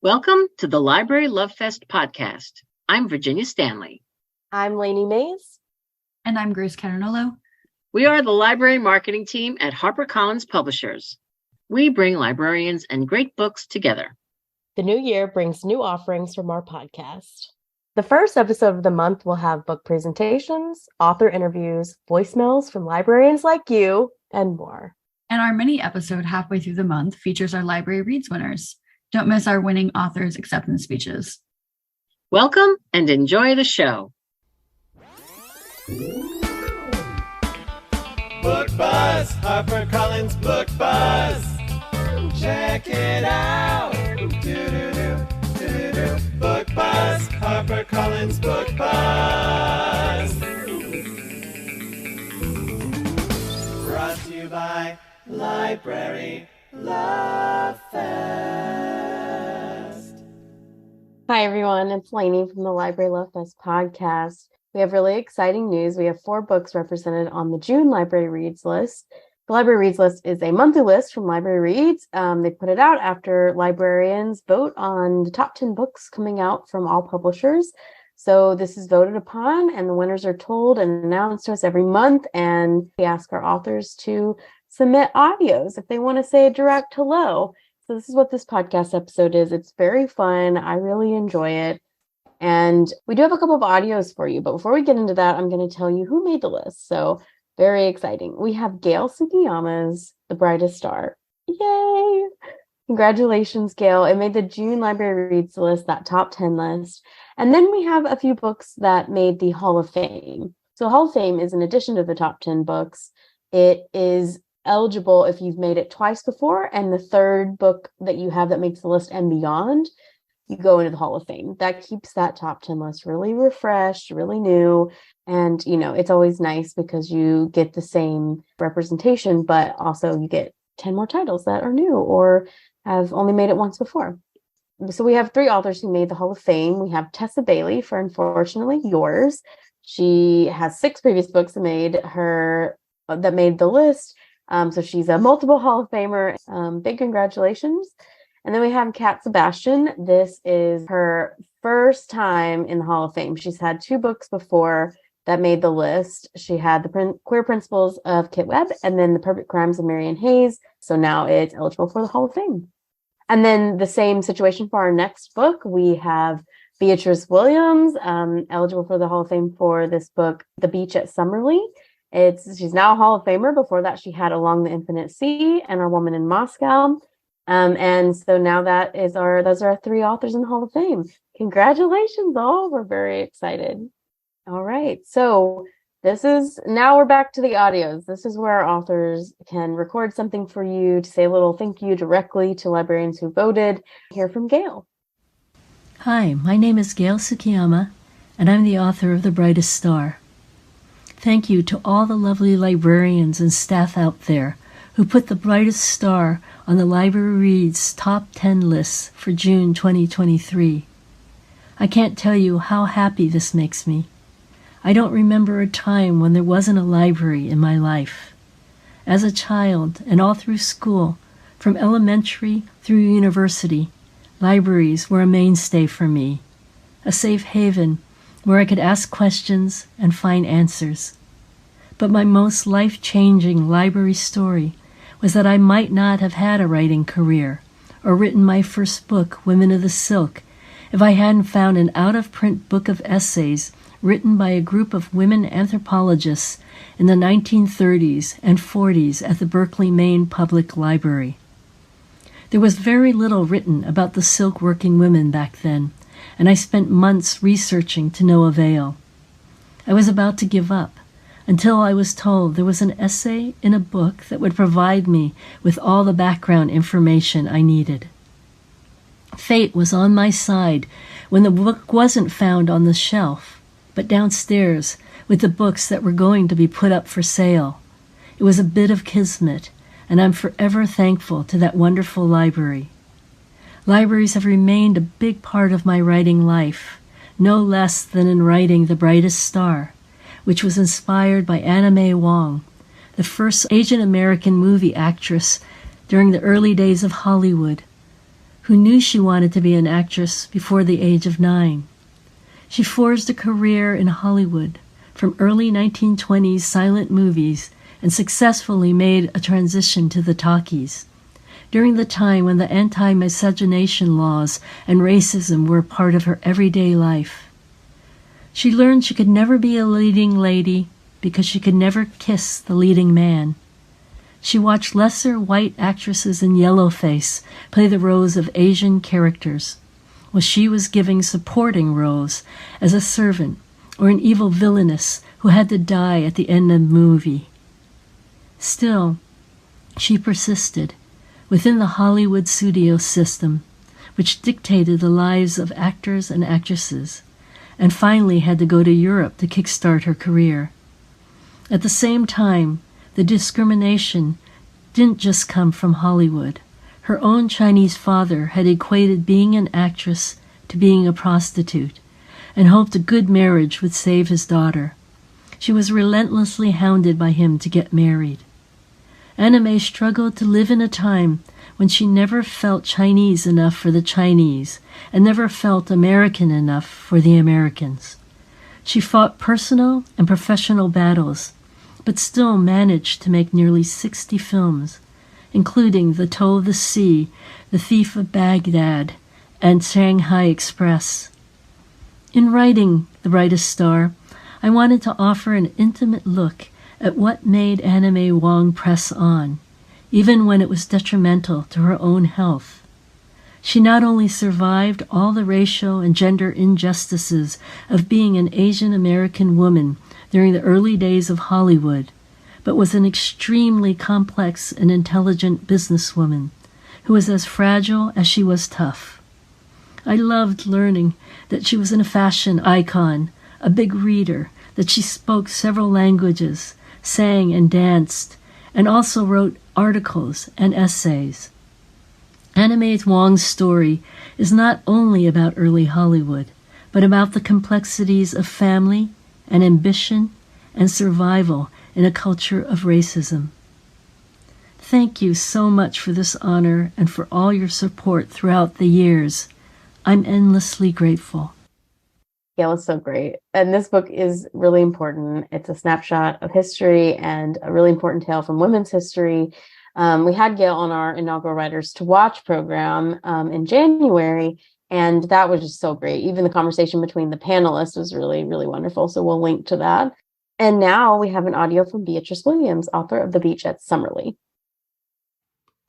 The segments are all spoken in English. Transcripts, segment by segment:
Welcome to the Library Love Fest podcast. I'm Virginia Stanley. I'm Lainey Mays. And I'm Grace Carinolo. We are the library marketing team at HarperCollins Publishers. We bring librarians and great books together. The new year brings new offerings from our podcast. The first episode of the month will have book presentations, author interviews, voicemails from librarians like you, and more. And our mini episode halfway through the month features our Library Reads winners. Don't miss our winning authors' acceptance speeches. Welcome and enjoy the show. Book Buzz, HarperCollins Book Buzz. Check it out. Book Buzz, HarperCollins Book Buzz. Brought to you by Library Love Fest. Hi, everyone. It's Lainey from the Library Love Fest podcast. We have really exciting news. We have 4 books represented on the June Library Reads list. The Library Reads list is a monthly list from LibraryReads. They put it out after librarians vote on the top 10 books coming out from all publishers. So this is voted upon, and the winners are told and announced to us every month. And we ask our authors to submit audios if they want to say a direct hello. So this is what this podcast episode is. It's very fun. I really enjoy it. And we do have a couple of audios for you. But before we get into that, I'm going to tell you who made the list. So very exciting. We have Gail Tsukiyama's The Brightest Star. Yay! Congratulations, Gail. It made the June Library Reads list, that top 10 list. And then we have a few books that made the Hall of Fame. So Hall of Fame is in addition to the top 10 books. It is eligible if you've made it twice before, and the third book that you have that makes the list and beyond, you go into the Hall of Fame. That keeps that top 10 list really refreshed, really new. And, you know, it's always nice because you get the same representation, but also you get 10 more titles that are new or have only made it once before. So we have 3 authors who made the Hall of Fame. We have Tessa Bailey for Unfortunately Yours. She has 6 previous books that made the list. So she's a multiple Hall of Famer. Big congratulations. And then we have Sebastian. This is her first time in the Hall of Fame. She's had 2 books before that made the list. She had the Queer Principles of Kit Webb and then The Perfect Crimes of Marianne Hayes. So now it's eligible for the Hall of Fame. And then the same situation for our next book. We have Beatriz Williams, eligible for the Hall of Fame for this book, The Beach at Summerlee. She's now a Hall of Famer. Before that, she had Along the Infinite Sea and Our Woman in Moscow. And so now those are our 3 authors in the Hall of Fame. Congratulations, all. We're very excited. All right. So now we're back to the audios. This is where our authors can record something for you to say a little thank you directly to librarians who voted. Hear from Gail. Hi, my name is Gail Tsukiyama, and I'm the author of The Brightest Star. Thank you to all the lovely librarians and staff out there who put The Brightest Star on the Library Reads top 10 lists for June 2023. I can't tell you how happy this makes me. I don't remember a time when there wasn't a library in my life. As a child and all through school, from elementary through university, libraries were a mainstay for me, a safe haven where I could ask questions and find answers. But my most life-changing library story was that I might not have had a writing career or written my first book, Women of the Silk, if I hadn't found an out-of-print book of essays written by a group of women anthropologists in the 1930s and 40s at the Berkeley, Maine Public Library. There was very little written about the silk-working women back then, and I spent months researching to no avail. I was about to give up until I was told there was an essay in a book that would provide me with all the background information I needed. Fate was on my side when the book wasn't found on the shelf, but downstairs with the books that were going to be put up for sale. It was a bit of kismet, and I'm forever thankful to that wonderful library. Libraries have remained a big part of my writing life, no less than in writing The Brightest Star, which was inspired by Anna May Wong, the first Asian American movie actress during the early days of Hollywood, who knew she wanted to be an actress before the age of 9. She forged a career in Hollywood from early 1920s silent movies and successfully made a transition to the talkies during the time when the anti-miscegenation laws and racism were part of her everyday life. She learned she could never be a leading lady because she could never kiss the leading man. She watched lesser white actresses in yellowface play the roles of Asian characters, while she was giving supporting roles as a servant or an evil villainess who had to die at the end of the movie. Still, she persisted within the Hollywood studio system, which dictated the lives of actors and actresses, and finally had to go to Europe to kickstart her career. At the same time, the discrimination didn't just come from Hollywood. Her own Chinese father had equated being an actress to being a prostitute and hoped a good marriage would save his daughter. She was relentlessly hounded by him to get married. Anna May struggled to live in a time when she never felt Chinese enough for the Chinese and never felt American enough for the Americans. She fought personal and professional battles, but still managed to make nearly 60 films, including The Toe of the Sea, The Thief of Baghdad, and Shanghai Express. In writing The Brightest Star, I wanted to offer an intimate look at what made Anna May Wong press on, even when it was detrimental to her own health. She not only survived all the racial and gender injustices of being an Asian American woman during the early days of Hollywood, but was an extremely complex and intelligent businesswoman who was as fragile as she was tough. I loved learning that she was a fashion icon, a big reader, that she spoke several languages, sang and danced, and also wrote articles and essays. Anna May Wong's story is not only about early Hollywood, but about the complexities of family and ambition and survival in a culture of racism. Thank you so much for this honor and for all your support throughout the years. I'm endlessly grateful. Gail is so great. And this book is really important. It's a snapshot of history and a really important tale from women's history. We had Gail on our inaugural Writers to Watch program in January, and that was just so great. Even the conversation between the panelists was really, really wonderful. So we'll link to that. And now we have an audio from Beatriz Williams, author of The Beach at Summerlee.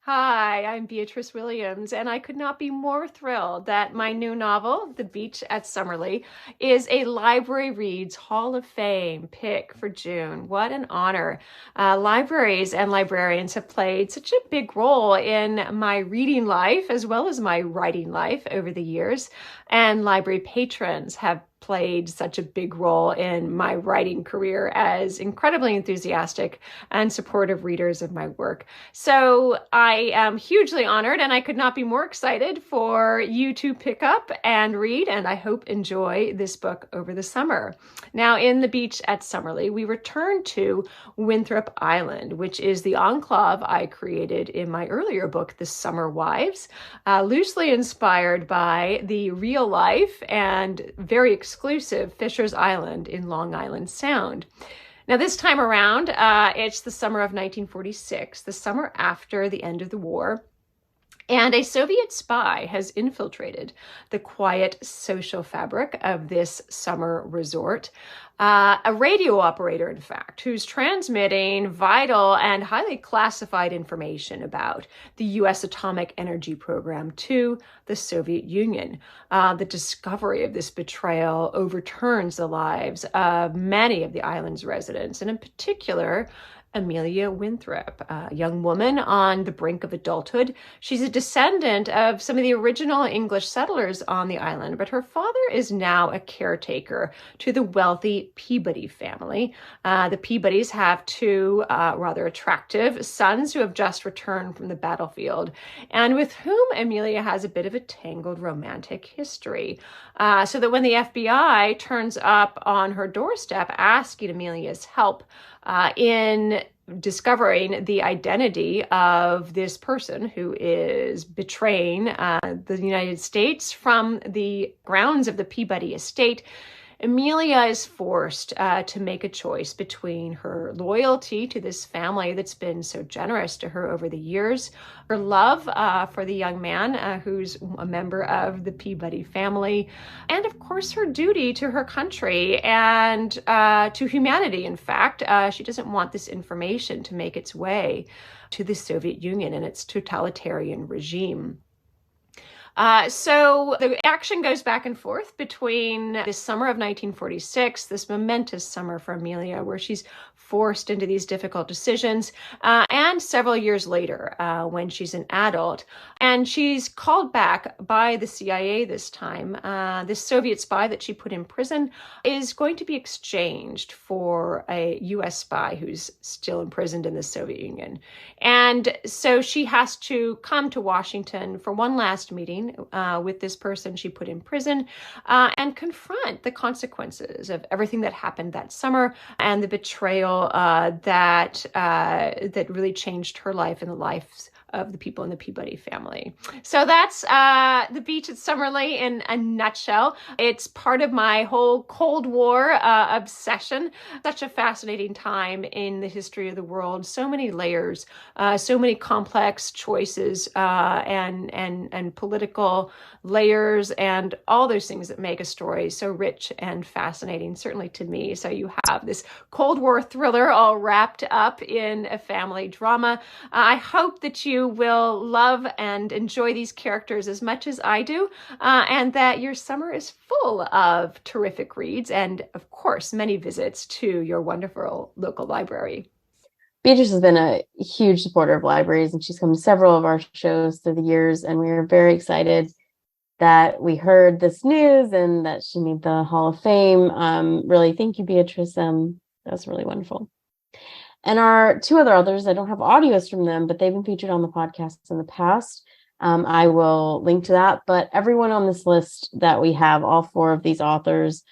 Hi, I'm Beatriz Williams, and I could not be more thrilled that my new novel, The Beach at Summerlee, is a Library Reads Hall of Fame pick for June. What an honor. Libraries and librarians have played such a big role in my reading life as well as my writing life over the years, and library patrons have played such a big role in my writing career as incredibly enthusiastic and supportive readers of my work. So I am hugely honored, and I could not be more excited for you to pick up and read, and I hope enjoy this book over the summer. Now, in The Beach at Summerlee, we return to Winthrop Island, which is the enclave I created in my earlier book, The Summer Wives, loosely inspired by the real life and very exclusive Fisher's Island in Long Island Sound. Now, this time around, it's the summer of 1946, the summer after the end of the war, and a Soviet spy has infiltrated the quiet social fabric of this summer resort. A radio operator, in fact, who's transmitting vital and highly classified information about the U.S. atomic energy program to the Soviet Union. The discovery of this betrayal overturns the lives of many of the island's residents, and in particular, Amelia Winthrop, a young woman on the brink of adulthood. She's a descendant of some of the original English settlers on the island, but her father is now a caretaker to the wealthy Peabody family. The Peabodys have two rather attractive sons who have just returned from the battlefield, and with whom Amelia has a bit of a tangled romantic history. So that when the FBI turns up on her doorstep asking Amelia's help in discovering the identity of this person who is betraying the United States from the grounds of the Peabody estate, Amelia is forced to make a choice between her loyalty to this family that's been so generous to her over the years, her love for the young man who's a member of the Peabody family, and of course her duty to her country and to humanity. In fact, she doesn't want this information to make its way to the Soviet Union and its totalitarian regime. So the action goes back and forth between this summer of 1946, this momentous summer for Amelia, where she's forced into these difficult decisions, and several years later, when she's an adult. And she's called back by the CIA this time. This Soviet spy that she put in prison is going to be exchanged for a U.S. spy who's still imprisoned in the Soviet Union. And so she has to come to Washington for one last meeting with this person she put in prison and confront the consequences of everything that happened that summer and the betrayal that really changed her life and the lives of the people in the Peabody family. So that's The Beach at Summerlee in a nutshell. It's part of my whole Cold War obsession. Such a fascinating time in the history of the world. So many layers, so many complex choices and political layers and all those things that make a story so rich and fascinating, certainly to me. So you have this Cold War thriller all wrapped up in a family drama. I hope that you will love and enjoy these characters as much as I do, and that your summer is full of terrific reads and, of course, many visits to your wonderful local library. Beatriz has been a huge supporter of libraries, and she's come to several of our shows through the years, and we are very excited that we heard this news and that she made the Hall of Fame. Really, thank you, Beatriz. That was really wonderful. And our two other authors, I don't have audios from them, but they've been featured on the podcasts in the past. I will link to that. But everyone on this list that we have, all four of these authors,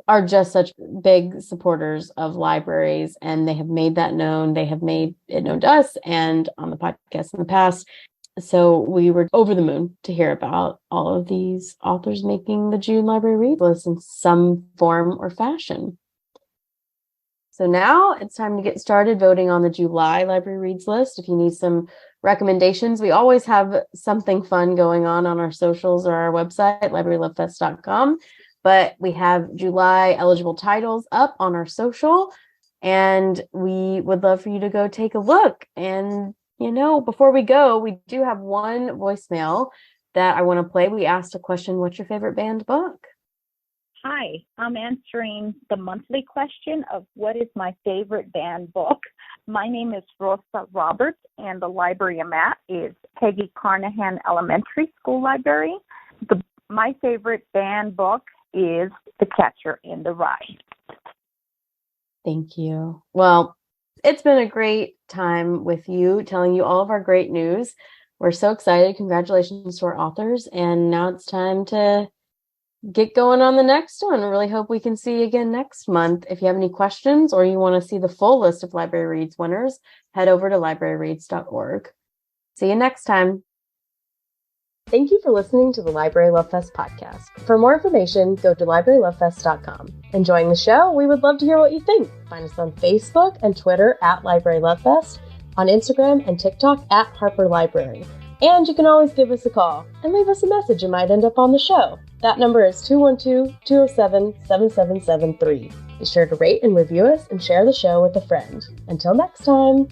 are just such big supporters of libraries, and they have made that known. They have made it known to us and on the podcast in the past. So we were over the moon to hear about all of these authors making the June Library Reads list in some form or fashion. So now it's time to get started voting on the July Library Reads list. If you need some recommendations, we always have something fun going on our socials or our website, librarylovefest.com. But we have July eligible titles up on our social, and we would love for you to go take a look. And, you know, before we go, we do have one voicemail that I want to play. We asked a question, what's your favorite banned book? Hi, I'm answering the monthly question of what is my favorite banned book. My name is Rosa Roberts, and the library I'm at is Peggy Carnahan Elementary School Library. My favorite banned book is The Catcher in the Rye. Thank you. Well, it's been a great time with you, telling you all of our great news. We're so excited. Congratulations to our authors. And now it's time to get going on the next one. I really hope we can see you again next month. If you have any questions or you want to see the full list of Library Reads winners, head over to libraryreads.org. See you next time. Thank you for listening to the Library Love Fest podcast. For more information, go to librarylovefest.com. Enjoying the show? We would love to hear what you think. Find us on Facebook and Twitter at Library Love Fest, on Instagram and TikTok at Harper Library. And you can always give us a call and leave us a message. You might end up on the show. That number is 212-207-7773. Be sure to rate and review us and share the show with a friend. Until next time.